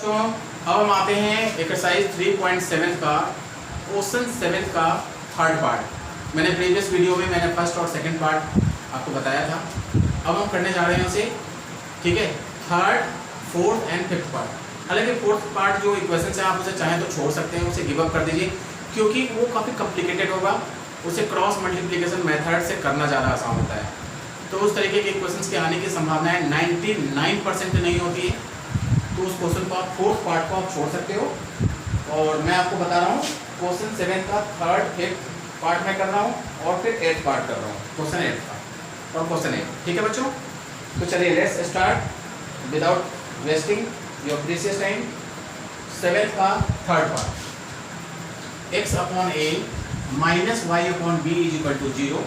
बच्चों, अब हम आते हैं एक्सरसाइज 3.7 का क्वेश्चन 7 का थर्ड पार्ट। मैंने प्रीवियस वीडियो में मैंने फर्स्ट और सेकंड पार्ट आपको बताया था। अब हम करने जा रहे हैं उसे, ठीक है, third, fourth and fifth part. हालांकि फोर्थ पार्ट जो इक्वेशन है आप उसे चाहें तो छोड़ सकते हैं, उसे गिव अप कर दीजिए क्योंकि वो काफ़ी कॉम्प्लिकेटेड होगा। उसे क्रॉस मल्टीप्लिकेशन मेथड से करना ज़्यादा आसान होता है। तो उस तरीके के क्वेश्चंस के आने की संभावनाएं 99% नहीं होती है। तो उस क्वेश्चन को आप फोर्थ पार्ट को आप छोड़ सकते हो। और मैं आपको बता रहा हूँ क्वेश्चन 7 का थर्ड फिफ्थ पार्ट में कर रहा हूँ और फिर 8th पार्ट कर रहा हूँ, क्वेश्चन 8 का और क्वेश्चन 8। ठीक है बच्चों, तो चलिए let's start without wasting your precious time. 7 का third part, x upon a minus Y upon B is equal to 0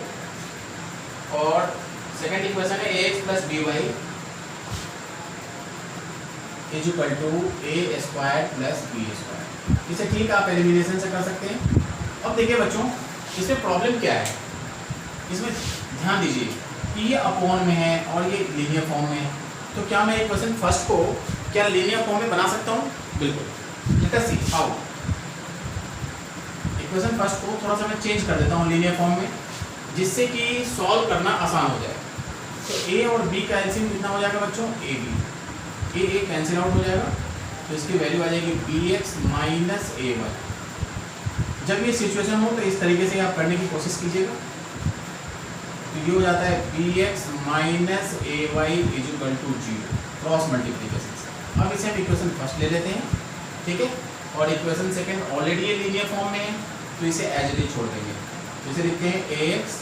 और सेकेंड इक्वेशन है ax plus B Y is equal to A square plus B square. इसे ठीक आप elimination से कर सकते हैं। अब देखिए बच्चों, इसमें प्रॉब्लम क्या है, इसमें ध्यान दीजिए कि ये अपॉन में है और ये लीनियर फॉर्म में है। तो क्या मैं इक्वेशन फर्स्ट को क्या लीनियर फॉर्म में बना सकता हूँ? बिल्कुल। Let us see how. Equation first को थोड़ा सा मैं चेंज कर देता हूँ लीनियर फॉर्म में, जिससे कि सॉल्व करना आसान हो जाए। तो ए और बी का एलसीएम कितना हो जाएगा बच्चों? A B, A cancel out हो जाएगा, तो इसकी वैल्यू आ जाएगी B x minus A Y. जब ये सिचुएशन हो तो इस तरीके से आप करने की कोशिश कीजिएगा। तो ये हो जाता है B x minus A Y is equal to 0 cross multiplication से। अब इसे हम इक्वेशन फर्स्ट ले लेते हैं, ठीक है, और इक्वेशन सेकेंड ऑलरेडी ये लीनियर फॉर्म में है तो इसे एज इट इज छोड़ देंगे। तो इसे लिखते हैं a x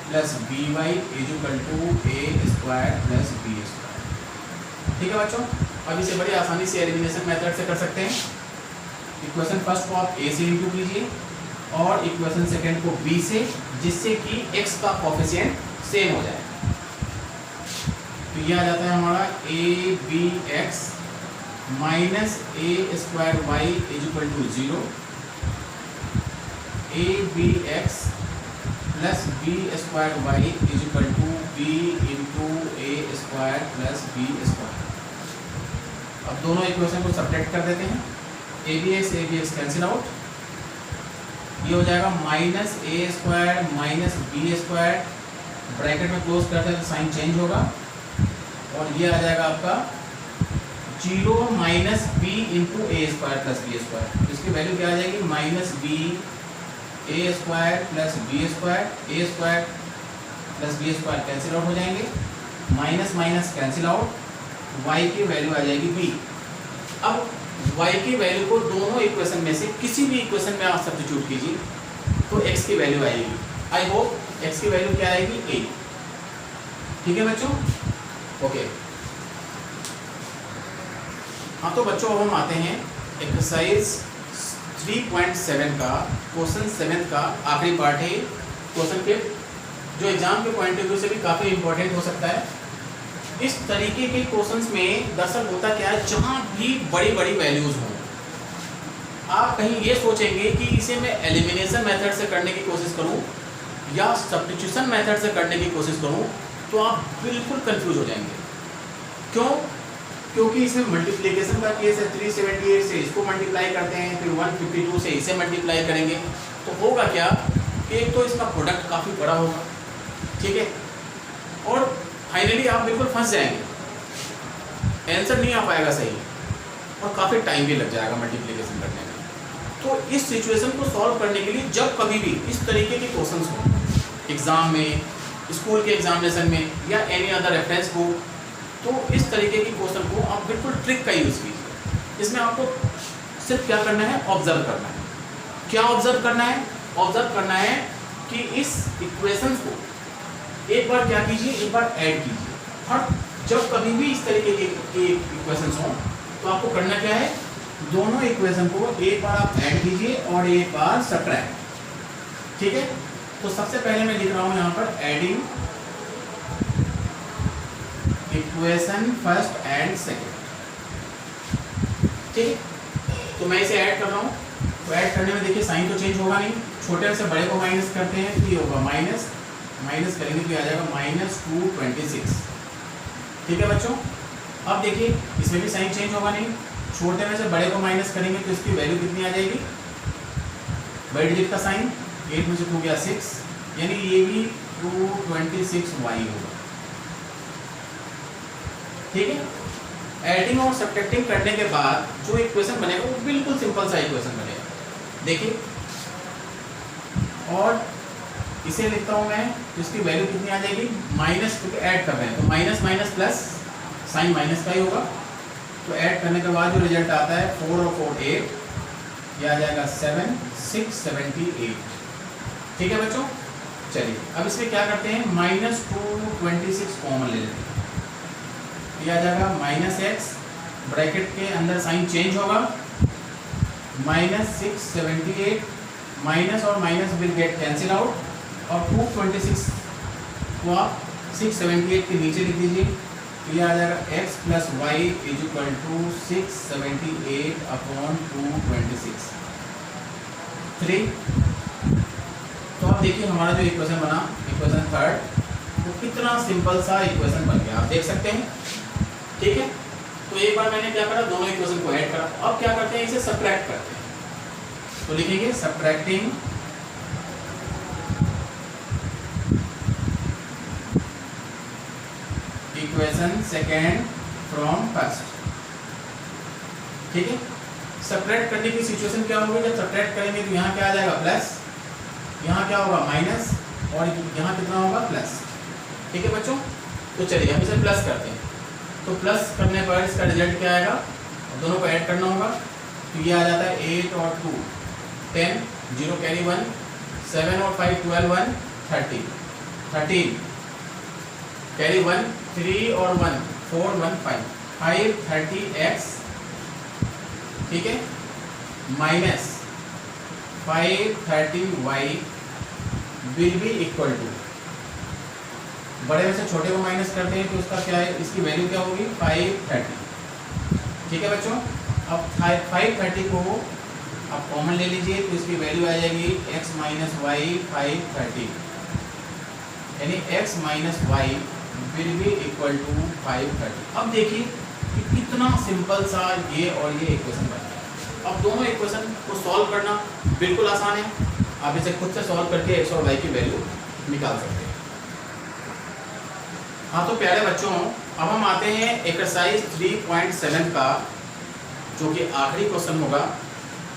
plus B Y is equal to A square plus B square. ठीक है बच्चों, अब इसे बड़ी आसानी से एलिमिनेशन मेथड से कर सकते हैं। इक्वेशन फर्स्ट को आप a से इंटू कीजिए और इक्वेशन सेकेंड को b से, जिससे कि x का कोफिशिएंट सेम हो जाए। तो ये आ जाता है हमारा a b x minus a square y is equal to 0, a b x plus B square y is equal to b into a square plus B square. अब दोनों इक्वेशन को सब्ट्रैक्ट कर देते हैं। A b x cancel out, ये हो जाएगा minus a square minus b square, bracket में क्लोज करते हैं तो साइन चेंज होगा और ये आ जाएगा आपका 0 minus b into a square plus B square. इसकी वैल्यू क्या आ जाएगी? Minus b a square plus B square, a square plus B square cancel out हो जाएंगे, minus minus cancel out, y की वैल्यू आ जाएगी b। अब y की वैल्यू को दोनों इक्वेशन में से किसी भी इक्वेशन में आप सब्स्टिट्यूट कीजिए तो x की वैल्यू आएगी। आई होप x की वैल्यू क्या आएगी? a। ठीक है बच्चों, ओके। हाँ तो बच्चों अब हम आते हैं एक्सरसाइज 3.7 का क्वेश्चन 7 का आखिरी पार्ट है क्वेश्चन के, जो एग्जाम के पॉइंट ऑफ व्यू से भी काफ़ी इंपॉर्टेंट हो सकता है। इस तरीके के क्वेश्चंस में दरअसल होता क्या है, जहाँ भी बड़ी बड़ी वैल्यूज हों, आप कहीं ये सोचेंगे कि इसे मैं एलिमिनेशन मेथड से करने की कोशिश करूं या सब्स्टिट्यूशन मेथड से करने की कोशिश करूं, तो आप बिल्कुल कंफ्यूज हो जाएंगे। क्यों? क्योंकि इसमें मल्टीप्लिकेशन का केस है। 378 से इसको मल्टीप्लाई करते हैं, फिर 152 से इसे मल्टीप्लाई करेंगे, तो होगा क्या कि एक तो इसका प्रोडक्ट काफ़ी बड़ा होगा, ठीक है, और फाइनली आप बिल्कुल फंस जाएंगे, आंसर नहीं आ पाएगा सही और काफ़ी टाइम भी लग जाएगा मल्टीप्लिकेशन करने में। तो इस सिचुएशन को सॉल्व करने के लिए जब कभी भी इस तरीके के क्वेश्चंस हो एग्ज़ाम में, स्कूल के एग्जामिनेशन में या एनी अदर रेफरेंस बुक, तो इस तरीके के क्वेश्चन को आप बिल्कुल ट्रिक का यूज़ कीजिए। इसमें आपको सिर्फ क्या करना है? ऑब्जर्व करना है। क्या ऑब्जर्व करना है? ऑब्जर्व करना है कि इस इक्वेशंस को एक बार क्या कीजिए, एक बार ऐड कीजिए। और जब कभी भी इस तरीके के इक्वेशंस हों तो आपको करना क्या है? दोनों इक्वेशन को एक बार आप ऐड कीजिए और एक बार सब्ट्रैक्ट। ठीक है, तो सबसे पहले मैं लिख रहा हूं यहां पर adding equation first and second. ठीक है, तो मैं इसे ऐड कर रहा हूं। तो ऐड करने में देखिए साइन तो चेंज होगा नहीं, छोटे से बड़े को माइनस करते हैं तो ये होगा माइनस, माइनस करेंगे तो ये आ जाएगा -226। ठीक है बच्चों, अब देखिए इसमें भी साइन चेंज होगा नहीं, छोटे में से बड़े को माइनस करेंगे तो इसकी वैल्यू कितनी आ जाएगी, बड़े डिजिट का साइन, 8 में से 2 गया 6, यानी ये भी 226y होगा। ठीक है, एडिंग और सब्ट्रैक्टिंग करने के बाद जो इक्वेशन बनेगा वो बिल्कुल सिंपल सा इक्वेशन बनेगा। देखिए, और इसे लिखता हूँ मैं, तो इसकी वैल्यू कितनी आ जाएगी, माइनस, क्योंकि ऐड कर रहे हैं तो minus minus plus, sign minus का ही होगा। तो ऐड करने के बाद जो रिजल्ट आता है 4 और 4 8, यह आ जाएगा 7 678। ठीक है बच्चों, चलिए अब इसमें क्या करते हैं, माइनस 226 कॉमन ले लेते हैं। यह आ जाएगा माइनस एक्स, ब्रैकेट के अंदर साइन चेंज होगा, माइनस 678, माइनस और minus will get cancel out, और 226 को आप 678 के नीचे लिख दीजिए। तो यह आ जाएगा x plus Y is equal to 678 upon 226 3। तो आप देखिए हमारा जो इक्वेशन बना, इक्वेशन थर्ड, वो कितना सिंपल सा इक्वेशन बन गया, आप देख सकते हैं। ठीक है, तो एक बार मैंने क्या करा, दोनों इक्वेशन को ऐड करा। अब क्या करते हैं, इसे सब्ट्रैक्ट करते हैं। तो लिखेंगे subtracting equation second from first. ठीक है, सब्ट्रैक्ट करने की सिचुएशन क्या होगी, जब सब्ट्रैक्ट करेंगे तो यहाँ क्या आ जाएगा प्लस, यहाँ क्या होगा माइनस, और यहाँ कितना होगा प्लस। ठीक है बच्चों, तो चलिए हम इसे प्लस करते हैं। तो प्लस करने पर इसका रिजल्ट क्या आएगा, दोनों को ऐड करना होगा। तो ये आ जाता है 8 और 2 10, 0 कैरी 1, 7 और 5 12 1 30, 13 कैरी 1, 3 और 1 4 1 5 5 30x। ठीक है, minus 530y will be equal to, बड़े में से छोटे को माइनस करते हैं तो उसका क्या है, इसकी वैल्यू क्या होगी 530। ठीक है बच्चों, अब 530 को आप कॉमन ले लीजिए तो इसकी वैल्यू आ जाएगी x माइनस वाई 530, यानी x minus Y will be equal to 530। अब देखिए कि कितना सिंपल सा ये और ये इक्वेशन बन गया। अब दोनों इक्वेशन को सॉल्व करना बिल्कुल आसान है, आप इसे खुद से सॉल्व करके x और y की वैल्यू निकाल सकते हैं। हाँ तो प्यारे बच्चों, अब हम आते हैं एक्सरसाइज 3.7 का, जो कि आखिरी क्वेश्चन होगा,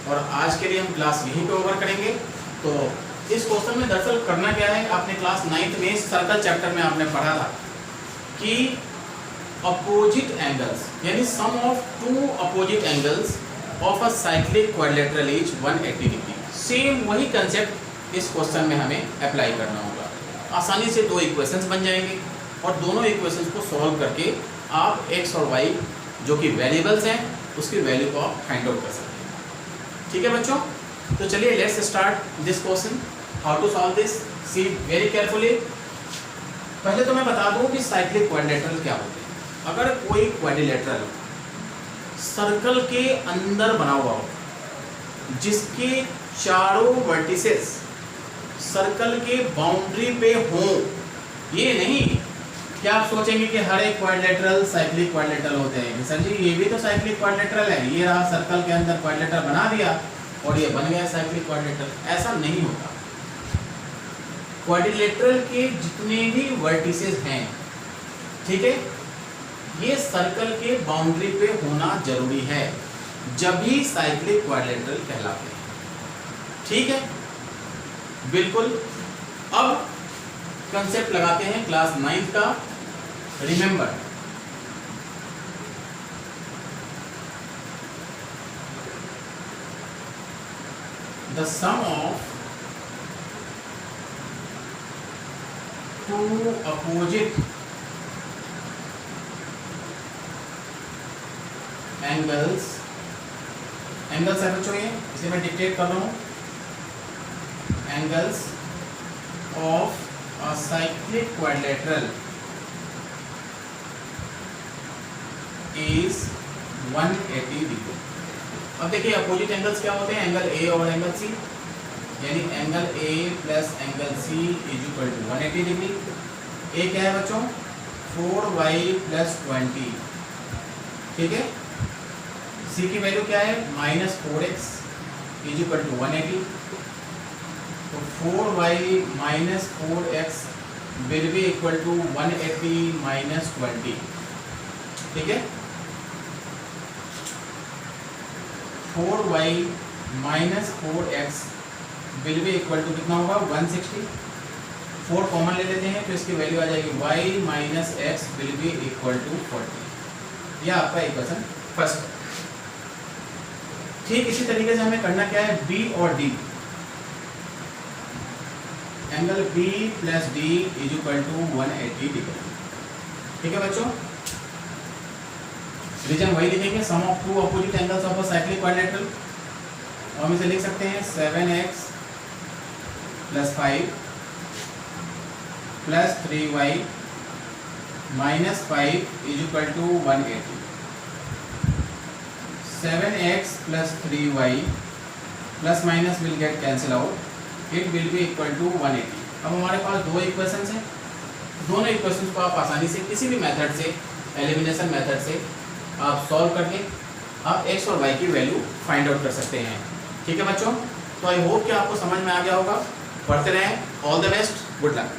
और आज के लिए हम क्लास यहीं पे ओवर करेंगे। तो इस क्वेश्चन में दरअसल करना क्या है, आपने क्लास 9th में सर्कल चैप्टर में आपने पढ़ा था कि अपोजिट एंगल्स, यानी sum of 2 opposite angles of a cyclic quadrilateral is 180 degree. Same वही कंसेप्ट इस क्वेश्चन में हमें अप्लाई करना होगा। आसानी से दो इक्वेशंस बन जाएंगे और दोनों इक्वेशंस को सॉल्व करके आप x और y जो कि वेरिएबल्स हैं उसकी वैल्यू को आप फाइंड आउट कर सकते हैं। ठीक है बच्चों, तो चलिए let's start this question. How to solve this, see very carefully. पहले तो मैं बता दूं कि साइक्लिक क्वाड्रिलेटरल क्या होते हैं। अगर कोई क्वाड्रिलेटरल सर्कल के अंदर बना हुआ हो, जिसके चारों वर्टिसेस सर्कल के बाउंड्री पे हो, ये नहीं कि आप सोचेंगे कि हर एक क्वाड्रिलेटरल साइक्लिक क्वाड्रिलेटरल होते हैं, सर जी ये भी तो साइक्लिक क्वाड्रिलेटरल है, ये रहा सर्कल के अंदर क्वाड्रिलेटरल बना दिया और ये बन गया साइक्लिक क्वाड्रिलेटरल। ऐसा नहीं होता। क्वाड्रिलेटरल के जितने भी वर्टिसेस हैं, ठीक है, ये सर्कल के बाउंड्री पे होना जरूरी है, जब भी साइक्लिक क्वाड्रिलेटरल कहलाते हैं। ठीक है, बिल्कुल। अब कंसेप्ट लगाते हैं क्लास 9th का। Remember, the sum of two opposite angles, angles है बच्चों, ये इसे मैं डिक्टेट कर रहा हूं, angles of a cyclic quadrilateral is 180 degree. अब देखिए अपोजिट एंगल्स क्या होते हैं, एंगल ए और एंगल सी, यानी angle a plus angle c is equal to 180 degree. ए क्या है बच्चों, 4y प्लस 20, ठीक है। सी की वैल्यू क्या है -4x इज इक्वल टू 180। तो 4y minus 4x will be equal to 180 minus 20। ठीक है, 4y minus 4x will be equal to कितना होगा 160। 4 कॉमन ले लेते हैं तो इसकी वैल्यू आ जाएगी y minus X will be equal to 40। यह आपका इक्वेशन फर्स्ट। ठीक इसी तरीके से हमें करना क्या है, b और d, angle b plus d is equal to 180 degree. ठीक है बच्चों, रीजन वही लिखेंगे, sum of two opposite angles of a cyclic quadrilateral. और हम इसे लिख सकते हैं 7x प्लस 5 प्लस 3y minus 5 is equal to 180। 7x plus 3y plus minus will get cancel out, it will be equal to 180। अब हमारे पास दो इक्वेशंस हैं, दोनों इक्वेशंस को आप आसानी से किसी भी मेथड से, एलिमिनेशन मेथड से आप सॉल्व करके आप x और y की वैल्यू फाइंड आउट कर सकते हैं। ठीक है बच्चों, तो आई होप कि आपको समझ में आ गया होगा। पढ़ते रहें, all the best, good luck.